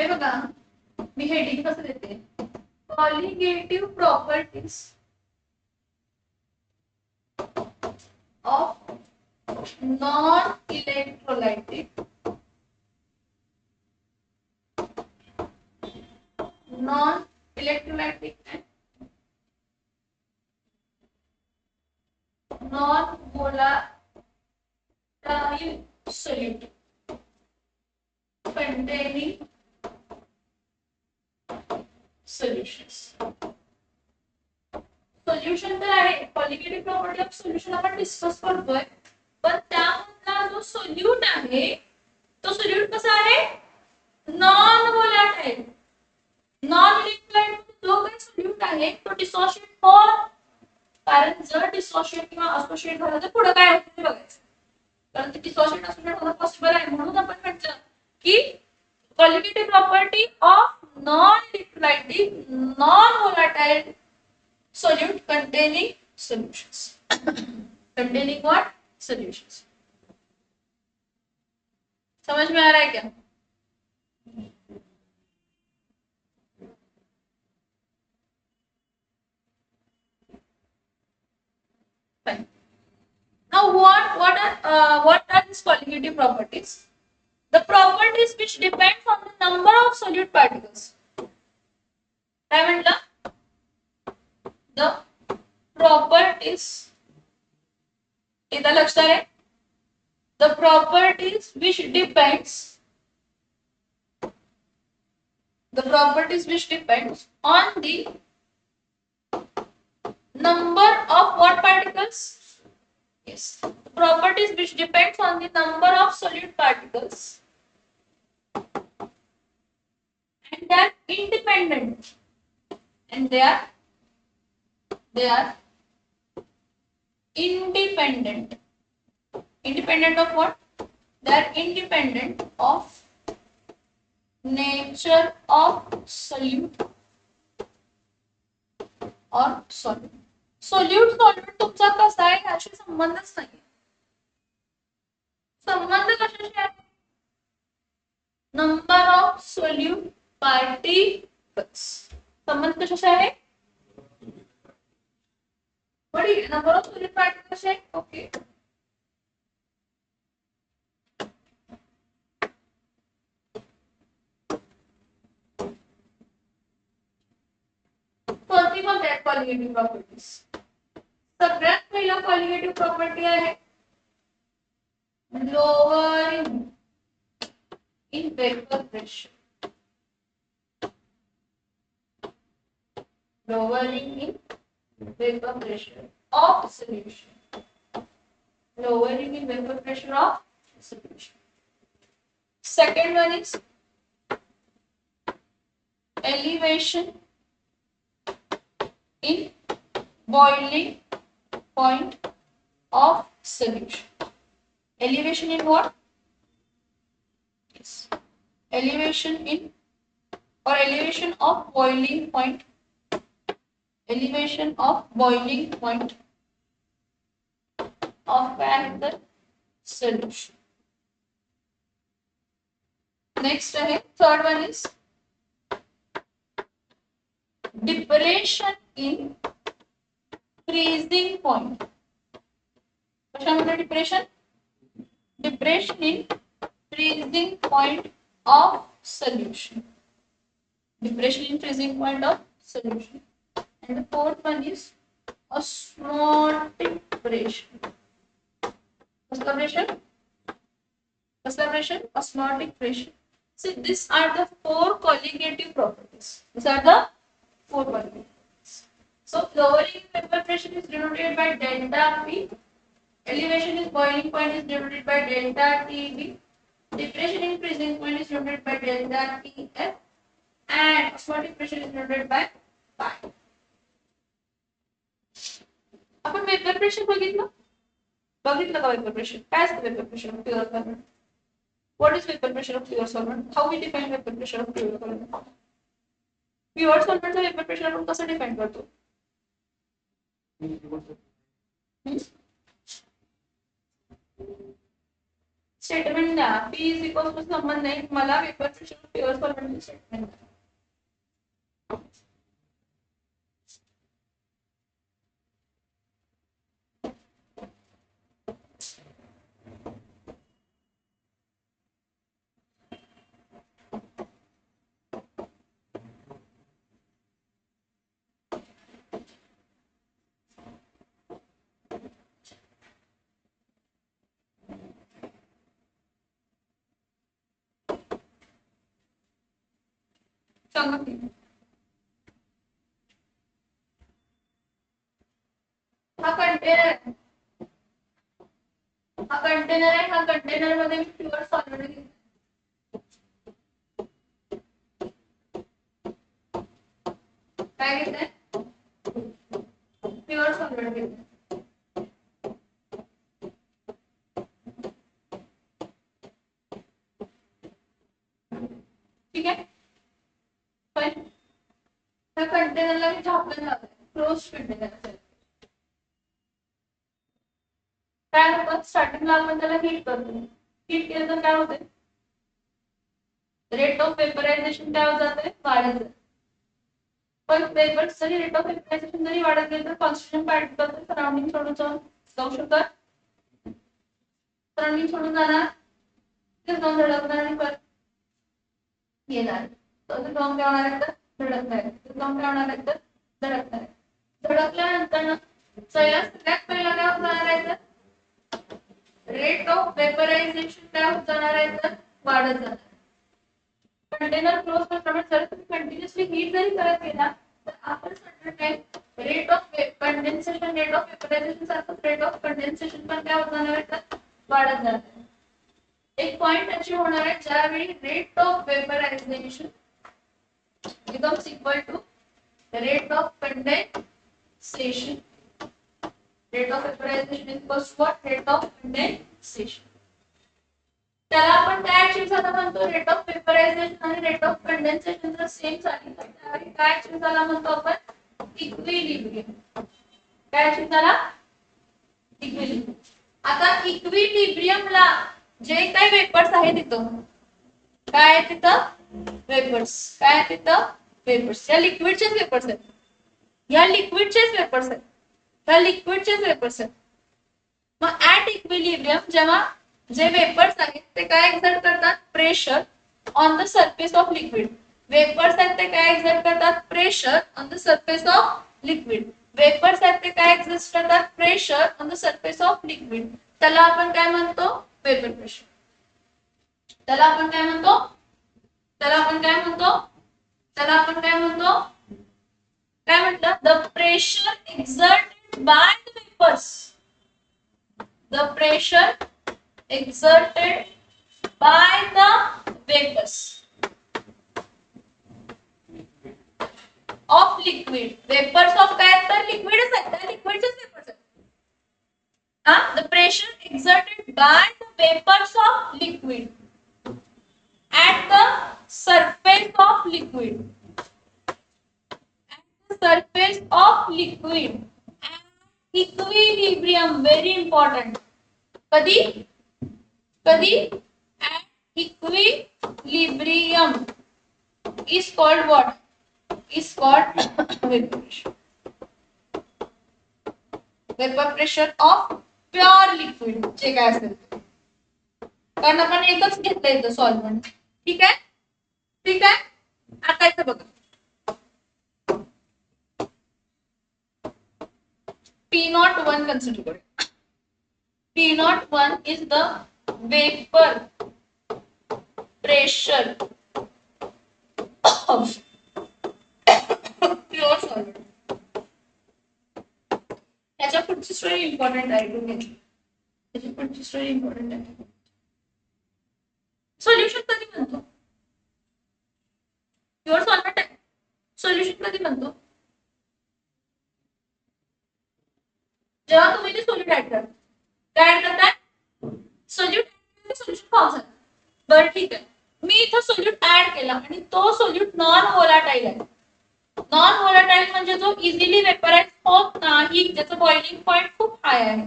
हे बघा मी हेडिंग कसं देते, colligative properties of non electrolytic and non-volatile solute containing solutions. Solution तर आहे, कॉलिगेटिव्ह प्रॉपर्टी ऑफ सोल्युशन आपण डिस्कस करतोय, पण त्यामधला जो सोल्यूट आहे तो सोल्यूट कसा आहे, नॉन व्होलाटाइल. नॉन इलेक्ट्रोलाइट जो काही सोल्यूट आहे तो डिसोशिएट होईल, कारण जर डिसोशिएट किंवा असोसिएट झालं तर पुढे काय होतं ते बघायचं, कारण ते डिसोशिएट असोसिएट होणं पॉसिबल आहे. म्हणून आपण म्हटलं की colligative property of non electrolytic non volatile solute containing solutions. containing what? Solutions. समझ में आ रहा है क्या? Fine. Now what are these colligative properties? The properties which depend on the number of solute particles. काय म्हटलं? The properties, इथं लक्षात आहे, the properties which depends on the number of what particles? Yes, properties which depends on the number of solute particles and they are independent, and they are independent. Independent of what? They are independent of nature of solute or solvent. Solute solvent तुमचा कसा आहे याशी संबंधच नाही. संबंध कशाशी आहे? Number of solute particles. संबंध कशाशी आहे? बड़ी नंबर ऑफ सोल्यूट पार्टिकल्स है. ओके, कोणती कोणती आहेत कॉलिगेटिव्ह प्रॉपर्टीज? सगळ्यात पहिला कॉलिगेटिव्ह प्रॉपर्टी आहे lowering in vapour pressure. lowering in vapor pressure of solution. Lowering in vapor pressure of solution. Second one is elevation in boiling point of solution. Elevation in what? Yes. Elevation in or elevation of boiling point. Elevation of boiling point of the solution. Next ahead, third one is depression in freezing point. कशामध्ये depression? Depression in freezing point of solution. Depression in freezing point of solution. And the fourth one is osmotic pressure. Osmotic pressure. See, these are the four colligative properties. These are the four colligative properties. So, lowering vapor pressure is denoted by delta P. Elevation is boiling point is denoted by delta TB. Depression in freezing point is denoted by delta TF. And osmotic pressure is denoted by pi. आपण vapour pressure बघितलं का? Vapour pressure काय असतं? Vapour pressure of pure solvent. What is vapour pressure of pure solvent? How we define vapour pressure of pure solvent? Pure सॉल्व्हेंटचा vapour pressure आपण कसं define करतो? Statement द्या. पी इज इक्वल टू संबंध नाही, मला vapour pressure pure solvent statement द्या. सांगा की. हा कंटेनर आहे. हा कंटेनर मध्ये मी प्युअर सॉल्व्हेंट घेतलं. काय घेतलंय? प्युअर सॉल्व्हेंट घेतलंय. ठीक आहे. पण त्या कंटेनरला मी झाकण लावलंय. Close container. काय होतं? स्टार्टिंगला आपण त्याला हीट करतो. हीट केलं तर काय होते? रेट ऑफ वेपरायझेशन काय होत जाते? वाढत जाते. पण वेपर जरी रेट ऑफ वेपरायझेशन जरी वाढत गेलं तर कॉन्स्टंट पार्टिकल सराउंडिंग सोडून जाऊ शकतात. सराउंडिंग सोडून जाणार, ते जाऊन धडकणार आणि परत येणार. तर ते जाऊन काय होणार आहे? तर धडकणार आहे. ते जाऊन काय होणार आहे? तर धडकणार आहे. धडकल्यानंतर सगळ्यात पहिला काय होणार आहे? तर रेट ऑफ वेपरायझेशन काय होत जाणार आहे? तर वाढत जाणार. कंटेनर क्लोज करताना जर तुम्ही कंटिन्युअसली हीट जरी करत गेला तर आपण काय rate of condensation, rate of vaporisation सारखं रेट ऑफ कंडेन्सेशन पण काय होणार आहे? तर वाढत जाणार. एक पॉइंट अचीव होणार आहे ज्यावेळी rate of vaporisation becomes equal to rate of condensation. Rate of vaporization is equal to what? Rate of condensation. त्याला आपण काय अचीव झाला म्हणतो? रेट ऑफ वेपरायझेशन आणि रेट ऑफ कंडेन्सेशन जर सेम झाली तर त्यावेळी काय अचीव झाला म्हणतो आपण? इक्विलिब्रियम. काय अचीव झाला? इक्विलिब्रियम. आता इक्विलिब्रियमला जे काही वेपर्स आहेत तिथं काय आहे? तिथं वेपर्स. काय आहे तिथं? वेपर्स. या लिक्विडचेच वेपर्स आहेत. या लिक्विडचेच वेपर्स आहेत. या लिक्विडचेच वेपर्स आहेत. मग ऍट इक्विलिब्रियम जेव्हा जे वेपर्स आहेत ते काय एक्झर्ट करतात? Pressure on the surface of liquid. Vapours आहेत ते काय एक्झर्ट करतात? Pressure on the surface of liquid. Vapours आहेत ते काय एक्झर्ट करतात? Pressure on the surface of liquid. त्याला आपण काय म्हणतो? Vapour pressure. त्याला आपण काय म्हणतो? त्याला आपण काय म्हणतो? त्याला आपण काय म्हणतो? काय म्हटलं? The pressure exerted by the vapours. The pressure exerted by the vapors of liquid. Vapors of काय तर liquidच आहेत. त्या liquidचेच vapors आहेत. The pressure exerted by the vapors of liquid at the surface of liquid. At the surface of liquid. Equilibrium, very important. कधी at equilibrium is called what? Is called vapor pressure. Vapor pressure of pure liquid जे काय असेल कारण आपण एकच घेतलंय इथं solvent. ठीक आहे. ठीक आहे. आता इथं बघा P01 consider करूया. P01 is the vapor pressure of pure solid. याच्या पुढची स्टोरी इम्पॉर्टंट आहे. याची पुढची स्टोरी इम्पॉर्टंट आहे. सोल्युशन कधी म्हणतो? प्युअर सॉल्व्हेंट आहे. सोल्युशन कधी म्हणतो? जेव्हा तुम्ही ते सोल्यूट ऍड करता. काय ऍड करताय? सोल्यूट सोल्युशन फॉर्म झालं. बरं ठीक आहे. मी इथं सोल्यूट ऍड केला आणि तो सोल्यूट नॉन व्होलाटाईल आहे. नॉन व्होलाटाईल म्हणजे जो इझिली वेपराइज होत नाही, ज्याचं बॉइलिंग पॉइंट खूप हाय आहे.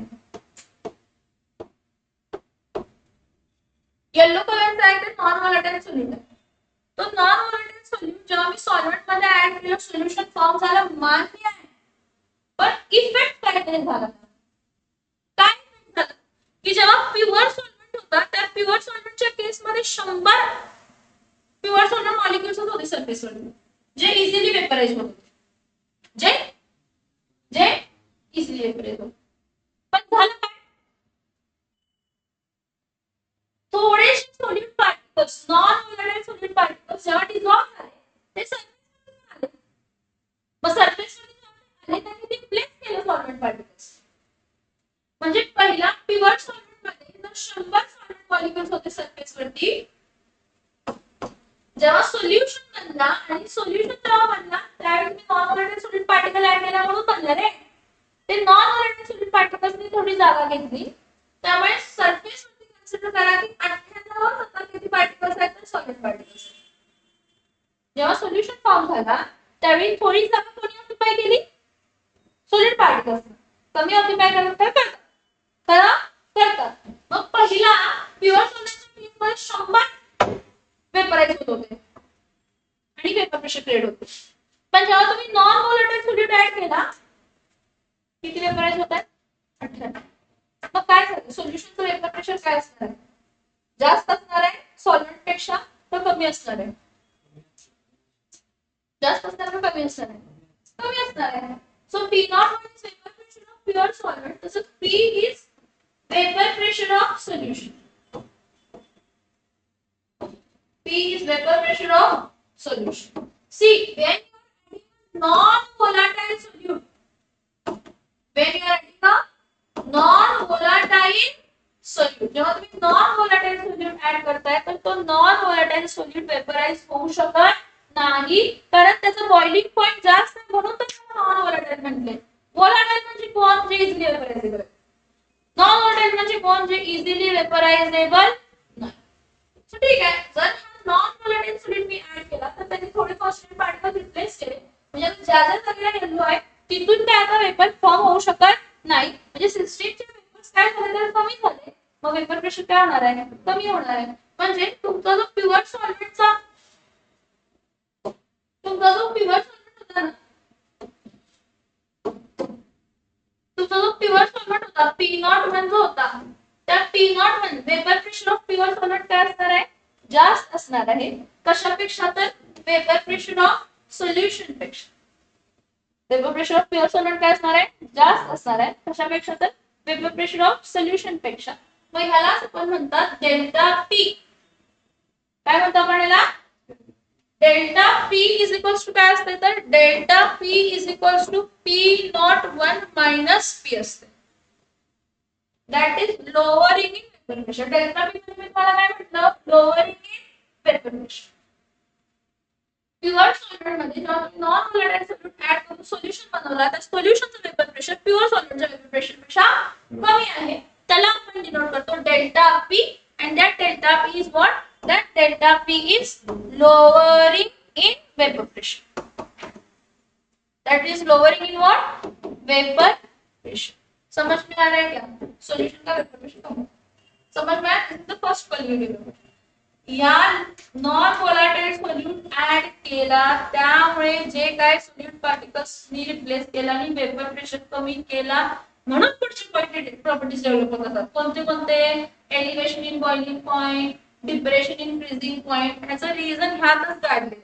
येलो कलरचा आहे ते नॉन व्हॉलेटाईल सोल्यूट आहे. तो नॉन व्हॉलेटाईल सोल्यूट जेव्हा मी सॉल्व्हेंट मध्ये ऍड केलं सोल्युशन फॉर्म झालं मान्य आहे. पण इफेक्ट काहीतरी झाला. काय इफेक्ट झाला की जेव्हा प्युअर सॉल्व्हेंट होता त्या प्युअर सॉल्व्हेंटच्या केसमध्ये 100 प्युअर सॉल्व्हेंट मॉलिक्युल्स होते सरफेसवर जे इझिली वेपराइज होत होते. जे जे इझिली वेपराइज होत. पण झालं काय थोडेसे solute particles non volatile solute particles जेव्हा डिसॉल्व्ह झाले ते सरफेसवर आले. मग सरफेसवर आले त्यांनी ते प्लेस केलं सॉल्व्हेंट पार्टिकल्स. म्हणजे पहिला प्युअर सॉल्व्हेंट मध्ये जर 100 सॉल्व्हेंट मॉलिक्युल्स होते सरफेसवरती जेव्हा सोल्युशन बनला आणि सोल्युशन जेव्हा बनला त्यावेळी मी non volatile solute particle add केला म्हणून बनलं रे. ते नॉन व्हॉलेटाईल सोल्यूट पार्टिकल्सनी थोडी जागा घेतली. त्यामुळे सरफेसवरती कन्सिडर करा की 98 किती पार्टिकल्स आहेत तर सॉलिड पार्टिकल्स. जेव्हा सोल्युशन फॉर्म झाला त्यावेळी थोडी जागा कोणी ऑक्युपाय केली सॉलिड पार्टिकल्स. कमी ऑक्युपाय करतात. मग पहिला प्युअर सॉल्व्हेंटच्या केसमध्ये 100 वेपराइज होत होते आणि वेपर प्रेशर क्रिएट होते. पण जेव्हा तुम्ही नॉन व्हॉलेटाईल सोल्यूट ऍड केला किती वेपराइज होत आहेत 98. मग काय झालं सोल्युशनचं वेपर प्रेशर काय असणार आहे जास्त असणार आहे सॉल्व्हेंट पेक्षा तर कमी असणार आहे. जास्त असणार का कमी असणार आहे कमी असणार आहे. So P not is vapour pressure of pure solvent तसंच P is vapour pressure of solution. P is vapor pressure of solution. See, when you are non-volatile solute, when you are adding a non-volatile solute, जेव्हा तुम्ही non-volatile solute add करताय तर तो non-volatile solute vaporize होऊ शकत नाही कारण त्याचा बॉइलिंग पॉइंट जास्त आहे म्हणून तर non-volatile म्हटले. volatile म्हणजे कोण जे इझिली वेपराइजेबल आहे. non-volatile म्हणजे कोण जे इझिली वेपराइजेबल नाही. सो ठीक आहे जर नॉन व्हॉलेटाईल सोल्यूट मी ऍड केला तर त्यांनी थोडे कॉन्स्टंट पार्टिकल रिप्लेस केले म्हणजे ज्या ज्या जागेला येलो आहे तिथून काय आता वेपर फॉर्म होऊ शकत नाही. म्हणजे सिस्टीमचे वेपर्स काय झाले तर कमी झाले. मग वेपर प्रेशर काय होणार आहे कमी होणार आहे. म्हणजे तुमचा जो प्युअर सॉल्व्हेंट होता ना तुमचा जो प्युअर सॉल्व्हेंट होता P01 जो होता त्या P01 vapour pressure of pure solvent काय असणार आहे जास्त असणार आहे. कशापेक्षा तर वेपर प्रेशर ऑफ सोल्युशन पेक्षा. Vapour pressure of pure solvent काय असणार आहे जास्त असणार आहे. कशापेक्षा तर वेपर प्रेशर ऑफ सोल्युशन पेक्षा. मग ह्यालाच आपण म्हणतात डेल्टा पी. काय म्हणतो आपण याला delta P is equals to काय असते तर delta P is equals to P01 minus P असते. That is lowering in vapour pressure. Delta P म्हणजे मी तुम्हाला काय म्हटलं lowering in vapour pressure. Pure solvent मध्ये जेव्हा तुम्ही नॉन व्हॉलेटाईल सोल्यूट ऍड करून सोल्युशन बनवला तर सोल्युशनचं वेपर प्रेशर प्युअर सॉल्व्हेंटच्या वेपर प्रेशर पेक्षा कमी आहे. त्याला आपण डिनोट करतो delta P and that delta P is what? That delta P is lowering in vapor pressure. That is lowering in what? Vapor pressure. समझ में आ रहा है क्या? Solution का vapor pressure कम है. समझ में आया? This is the first qualitative. या नॉन व्हॉलेटाईल सोल्यूट ऍड केला त्यामुळे जे काय सोल्यूट पार्टिकल्स नी रिप्लेस केला आणि वेपर प्रेशर कमी केला म्हणून पुढची प्रॉपर्टीज डेव्हलप होत असतात. कोणते कोणते elevation in boiling point depression in freezing point. ह्याचं रिझन ह्यातच काढले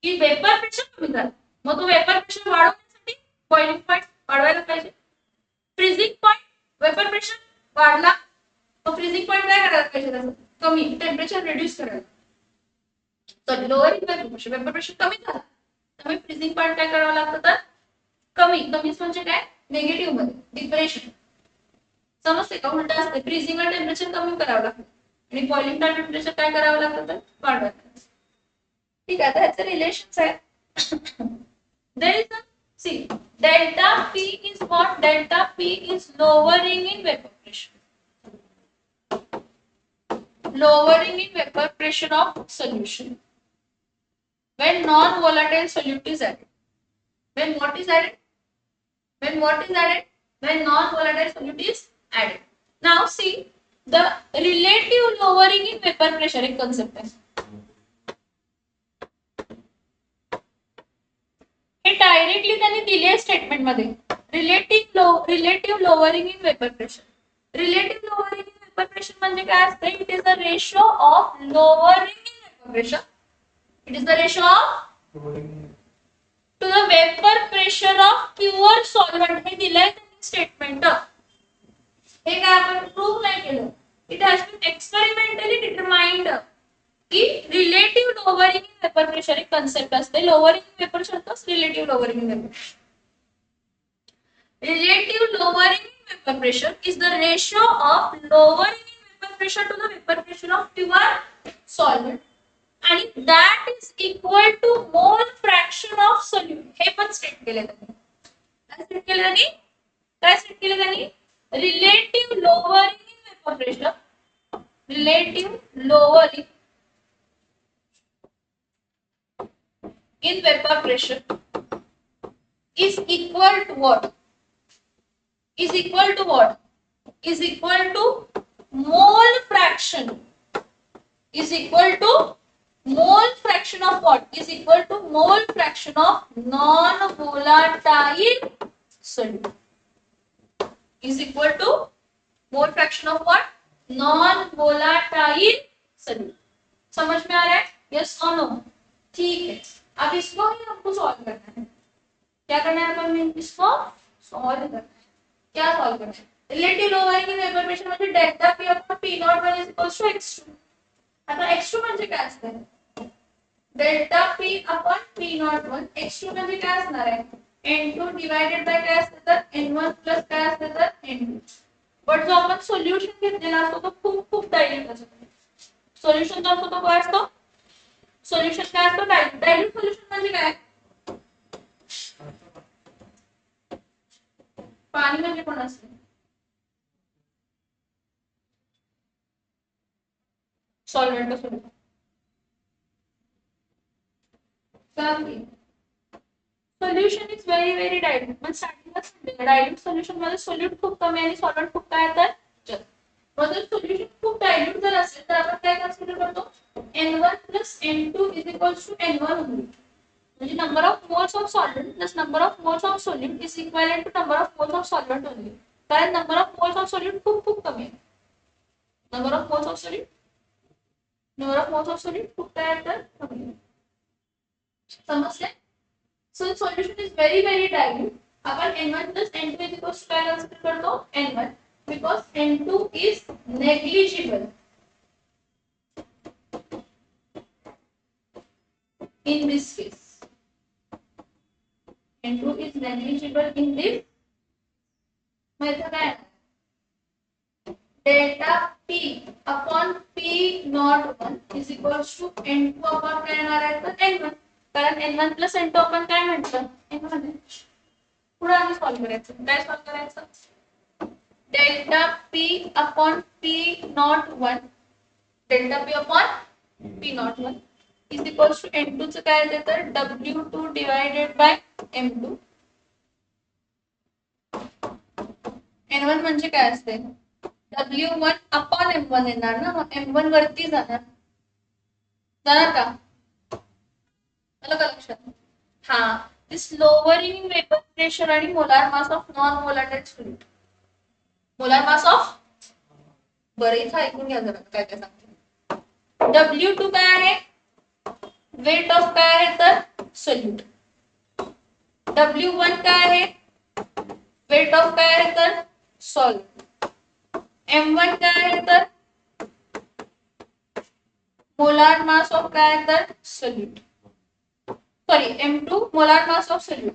की वेपर प्रेशर कमी झालं मग तो वेपर प्रेशर वाढवण्यासाठी बॉइलिंग पॉइंट वाढवायला पाहिजे. फ्रीजिंग पॉइंट वेपर प्रेशर वाढला मग फ्रीजिंग पॉइंट काय करायला पाहिजे त्याचं कमी टेम्परेचर रिड्यूस करायला. तर लोअर इन वेपर प्रेशर कमी झाला त्यामुळे फ्रीजिंग पॉइंट काय करावं लागतं तर कमी. म्हणजे काय नेगेटिव्ह मध्ये डिप्रेशन. समजते का उलट असते फ्रीजिंगला टेम्परेचर कमी करावं लागतं आणि बॉइलिंगला टेम्परेचर काय करावं लागतं तर वाढवायचं. ठीक आहे. ह्याचं रिलेशन आहे there is see delta P is what delta P is lowering in vapour pressure. Lowering in vapor pressure of solution when non-volatile solute is added. When what is added? When what is added? When non-volatile solute is added. Now see, the relative lowering in vapour pressure एक concept आहे. हे directly त्यांनी दिले आहे statement मध्ये. Relative lowering in vapour pressure. Relative lowering in vapour pressure म्हणजे काय असते? It is the ratio of lowering in vapour pressure. It is the ratio of to the vapour pressure of pure solvent. हे दिलंय त्यांनी statement. हे काय आपण prove नाही केलं. It has been experimentally determined की relative lowering in vapour pressure एक कन्सेप्ट असते. Lowering in vapour pressure relative lowering in vapour pressure. Relative lowering in vapor pressure is the ratio of lowering in vapor pressure to the vapor pressure of pure solvent, and that is equal to mole fraction of solute. हे पण state केले त्यांनी. काय state केले त्यांनी? काय state केले त्यांनी? Relative lowering in vapor pressure, relative lowering in vapor pressure is equal to what? Is equal to what? Is equal to mole fraction. Is equal to mole fraction of what? Is equal to mole fraction of non-volatile solute. Is equal to mole fraction of what? Non-volatile solute. समझ में आ रहा है? Yes or no? ठीक है. अब इसको ही हमको solve करना है. क्या करना है अपन? इसको सॉल्व करना है. क्या सॉल्व करना है? Relative lowering in vapour pressure म्हणजे delta P upon P naught one is equals to x2. आता x2 म्हणजे काय असणार आहे? Delta P upon P naught one. x2 म्हणजे काय असणार आहे? n2 डिवाइडेड बाय काय असतं तर n1 प्लस काय असतं तर n2. बट जो आपण सोल्युशन घेतलेला असतो तो खूप खूप डायल्यूट असतो. सोल्युशन जो असतो तो काय असतो? सोल्युशन काय असतो? डायल्यूट. डायल्यूट सोल्युशन म्हणजे काय? पाणी म्हणजे कोण असतं? सॉल्वेंट असतो. Solution is very dilute. पण स्टार्टिंगला डायल्यूट सोल्युशन मध्ये सोल्यूट खूप कमी आणि सॉल्वेंट खूप काय येतात? जास्त. मग जर सोल्युशन खूप डायल्यूट जर असेल तर आपण काय कन्सिडर करतो? n1 plus n2 is equals to n1 only. म्हणजे number of moles of solvent plus number of moles of solute is equivalent to number of moles of solvent only. कारण number of moles of solute खूप कमी आहे. number of moles of solute खूप काय येतात? कमी आहे. समजले? So the solution is very dilute. Upon n1 plus n2 is equals to काय consider करतो? n1 because n2 is negligible in this case. n2 is negligible in this method. काय? Delta p upon p not 1 is equals to n2 upon काय येणार आहे तर n1. कारण n1 plus n2 आपण काय म्हटलं? n1 आहे. पुढे आम्ही सॉल्व करायचं. काय सॉल्व करायचं? Delta p upon p not 1, delta p upon p not 1 is equals to n2 चं काय येतं तर w2 divided by m2. n1 म्हणजे काय असते? w1 upon m1 येणार ना. मग m1 वरती जाणार का? आलं का लक्षात? हा. This lowering in vapor pressure आणि molar mass of non-volatile solute. molar mass of बरं इथं ऐकून घ्या जरा काय काय सांगते. W2 काय आहे? वेट ऑफ काय आहे तर सोल्यूट. W1 काय आहे? वेट ऑफ काय आहे तर सॉल्व्हेंट. M1 काय आहे तर मोलार मास ऑफ काय आहे तर solute. Sorry M2 molar mass of solute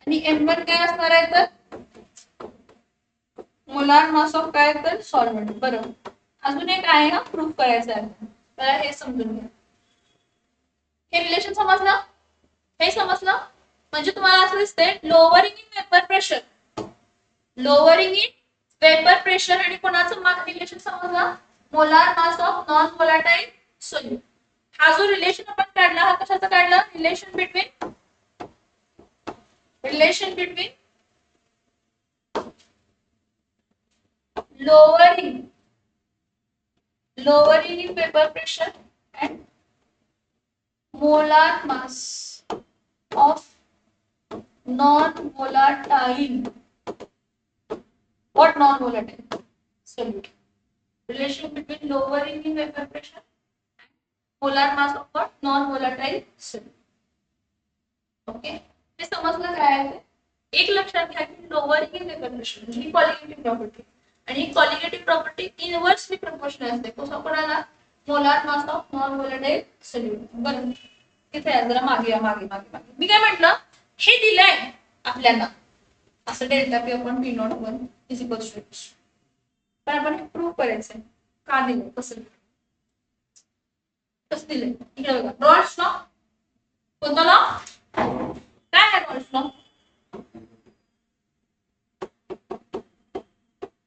आणि M1 काय असणार आहे तर मोलार मास ऑफ काय तर सॉल्व्हेंट. बरोबर. अजून एक आहे ना प्रूफ करायचं आहे. तर हे समजून घ्या. हे रिलेशन समजलं? हे समजलं? म्हणजे तुम्हाला असं दिसतंय lowering in vapour pressure. Lowering in vapour pressure आणि कोणाचं रिलेशन समजलं? Molar mass of non volatile solute. हा जो रिलेशन आपण काढला हा कशाचा काढला? Relation between lowering lowering in vapor pressure and molar mass of non-volatile. What non-volatile? Solute. Relation between lowering in vapor pressure and molar mass of what? Non-volatile solute. Okay, ते समजलं काय आहे? एक लक्षात घ्या की लोअरिंग इन वेपर प्रेशर म्हणजे ही colligative property आणि ही कॉलिगेटिव्ह प्रॉपर्टी इनव्हर्सली प्रोपोर्शनल असते. कोणाला? Molar mass of non volatile solute. बरं, तिथे आहे जरा मागे या, मागे मागे मागे. मी काय म्हटलं, हे दिलंय आपल्याला असं delta P upon P not 1 is equal to h. पण आपण हे प्रूव्ह करायचंय. का दिलं, कसं दिलंय? इकडे बघा, रॉल्स लॉ. कोणता लॉ? काय आहे रॉल्स लॉ?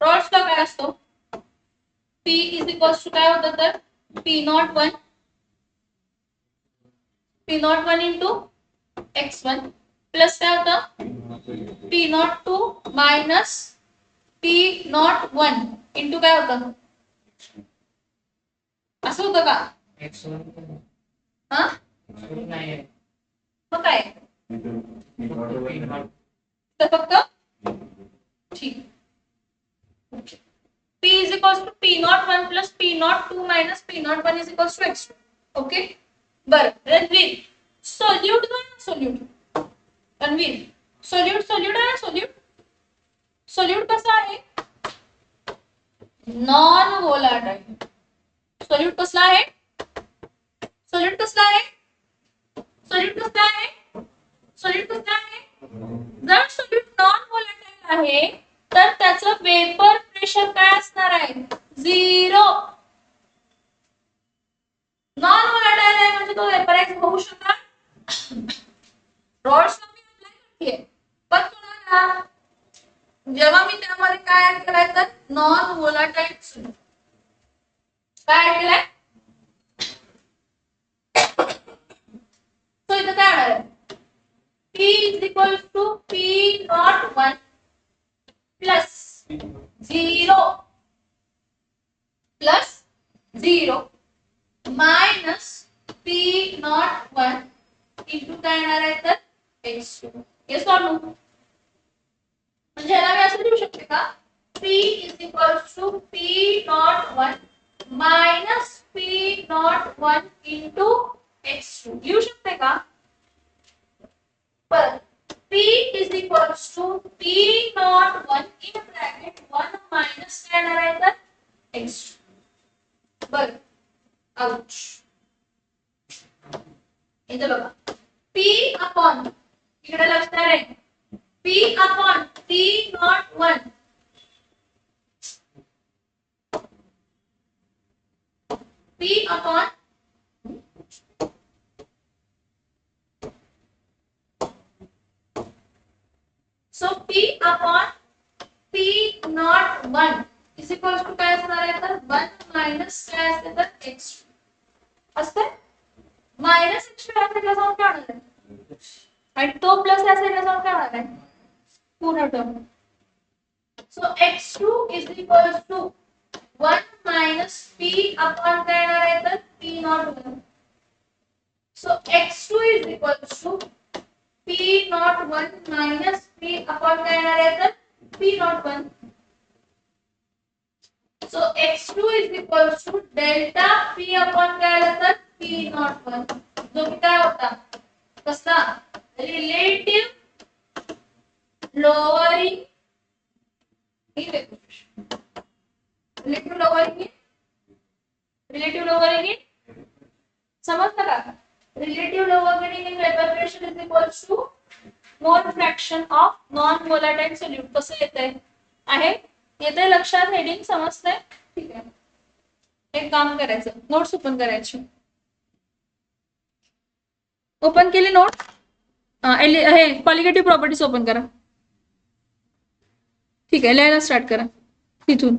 रॉल्स लॉ काय असतो? P इज इक्वल टू काय होतं तर P not 1 into x1 plus काय होतं P not 2 minus P not 1 into काय होतं? असं होतं का? हा, मग काय तर फक्त ठीक. P is equals to P naught 1 plus P naught 2 minus P naught 1 is equals to x2. Okay. बरं, रणवीर सोल्यूट काय? सोल्यूट रणवीर सोल्यूट आहे. सोल्यूट कसा आहे? Non volatile. सोल्यूट कसला आहे? जर सोल्यूट नॉन व्होलाटाइल आहे तर त्याचं वेपर प्रेशर काय असणार आहे? 0. नॉन व्होलाटाइल आहे म्हणजे तो वेपराइज होऊ शकणार. रॉड्स मी अप्लाय करते पण तुम्हाला जेव्हा मी त्यामध्ये काय ऍड केलाय तर नॉन व्होलाटाइल काय ऍड केलाय? तो इथं काय होणार आहे? P is equal to P naught 1 plus 0 minus P naught 1 into काय येणार आहे तर x2. Yes or no? म्हणजे याला मी असं लिहू शकते का? P is equal to P naught 1 minus P naught 1 into x2. लिहू शकते का? पर P is equals to P naught 1 in bracket 1 minus काय येणार आहे तर x2. बरं, आउट. इथे बघा P अपॉन इकडे लक्षात आहे P upon P naught 1 P upon So P upon P naught 1 is equals to काय असणार आहे तर 1 minus काय असते तर x असते. मायनस x या साईडला जाऊन काय होणार आहे आणि तो प्लस या साईडला जाऊन काय होणार आहे पूर्ण term. So x2 is equals to 1 minus P upon काय येणार आहे तर P naught 1. So x2 is equals to P naught 1 minus P upon काय येणार आहे तर P naught 1. So x2 is equals to delta P upon काय आलं तर P naught 1 जो की काय होता कसला रिलेटिव्ह लोअरिंग समजलं का? Relative lowering in vapor pressure is equals to mole fraction of non-volatile solute. कसं येतंय? येतंय लक्षात? हेडिंग समजतंय? ठीक आहे. एक काम करायचं, नोट्स ओपन करायची. ओपन केली नोट? हे कॉलिगेटिव्ह प्रॉपर्टीज ओपन करा. ठीक आहे, लिहायला स्टार्ट करा तिथून.